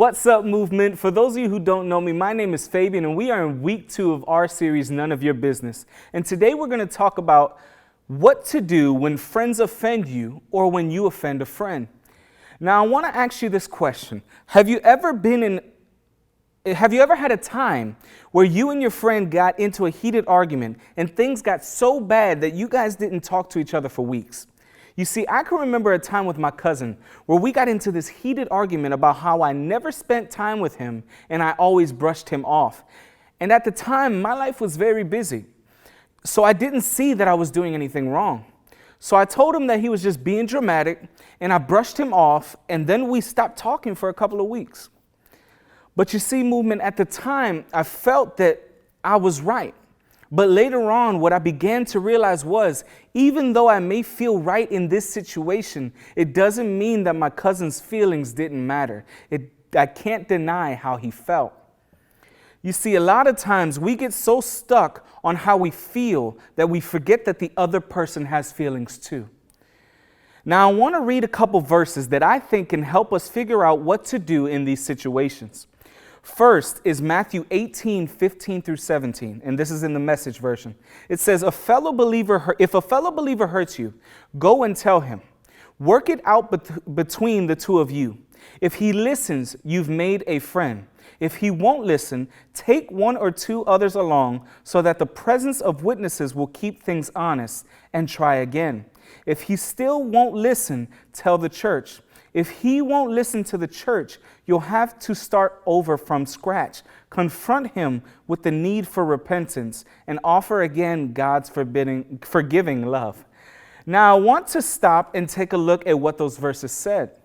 What's up, movement? For those of you who don't know me, my name is Fabian, and we are in week 2 of our series, None of Your Business. And today we're going to talk about what to do when friends offend you or when you offend a friend. Now, I want to ask you this question. Have you ever had a time where you and your friend got into a heated argument and things got so bad that you guys didn't talk to each other for weeks? You see, I can remember a time with my cousin where we got into this heated argument about how I never spent time with him and I always brushed him off. And at the time, my life was very busy, so I didn't see that I was doing anything wrong. So I told him that he was just being dramatic, and I brushed him off, and then we stopped talking for a couple of weeks. But you see, movement, at the time, I felt that I was right. But later on, what I began to realize was, even though I may feel right in this situation, it doesn't mean that my cousin's feelings didn't matter. I can't deny how he felt. You see, a lot of times we get so stuck on how we feel that we forget that the other person has feelings too. Now, I want to read a couple verses that I think can help us figure out what to do in these situations. First is Matthew 18:15 through 17, and this is in the Message version. It says, if a fellow believer hurts you, go and tell him. Work it out between the two of you. If he listens, you've made a friend. If he won't listen, take one or two others along so that the presence of witnesses will keep things honest, and try again. If he still won't listen, tell the church. If he won't listen to the church, you'll have to start over from scratch. Confront him with the need for repentance and offer again God's forgiving love. Now, I want to stop and take a look at what those verses said.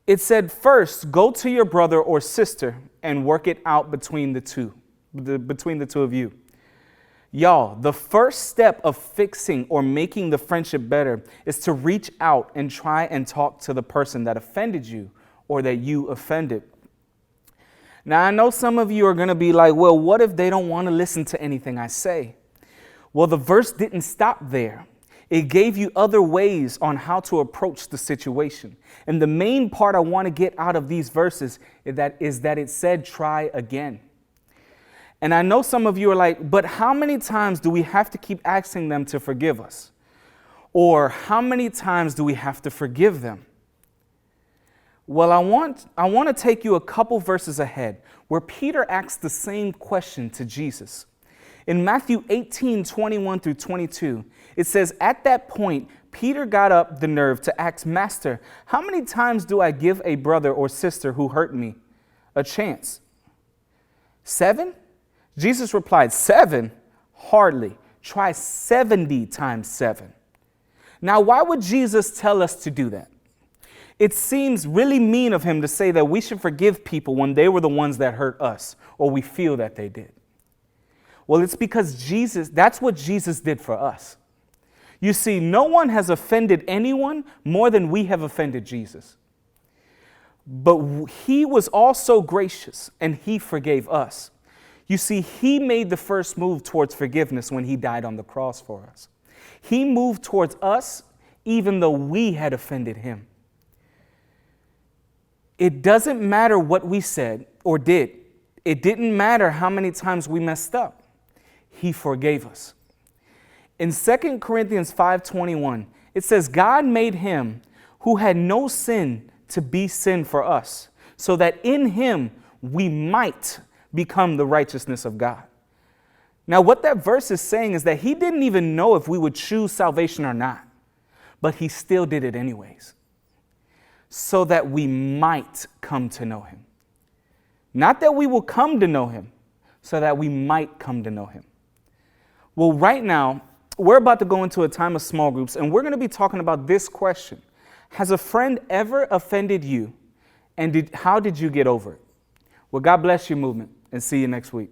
It said, first, go to your brother or sister and work it out between the two of you. Y'all, the first step of fixing or making the friendship better is to reach out and try and talk to the person that offended you or that you offended. Now, I know some of you are going to be like, well, what if they don't want to listen to anything I say? Well, the verse didn't stop there. It gave you other ways on how to approach the situation. And the main part I want to get out of these verses is that it said, try again. And I know some of you are like, but how many times do we have to keep asking them to forgive us? Or how many times do we have to forgive them? Well, I want to take you a couple verses ahead where Peter asks the same question to Jesus. In Matthew 18:21 through 22, it says, at that point, Peter got up the nerve to ask, Master, how many times do I give a brother or sister who hurt me a chance? 7? Jesus replied, 7? Hardly. Try 70 times 7. Now, why would Jesus tell us to do that? It seems really mean of him to say that we should forgive people when they were the ones that hurt us, or we feel that they did. Well, it's because that's what Jesus did for us. You see, no one has offended anyone more than we have offended Jesus. But he was also gracious, and he forgave us. You see, he made the first move towards forgiveness when he died on the cross for us. He moved towards us even though we had offended him. It doesn't matter what we said or did. It didn't matter how many times we messed up. He forgave us. In 2 Corinthians 5:21, it says, God made him who had no sin to be sin for us, so that in him we might become the righteousness of God. Now, what that verse is saying is that he didn't even know if we would choose salvation or not, but he still did it anyways, so that we might come to know him. Not that we will come to know him, so that we might come to know him. Well, right now, we're about to go into a time of small groups, and we're going to be talking about this question. Has a friend ever offended you, and how did you get over it? Well, God bless you, movement, and see you next week.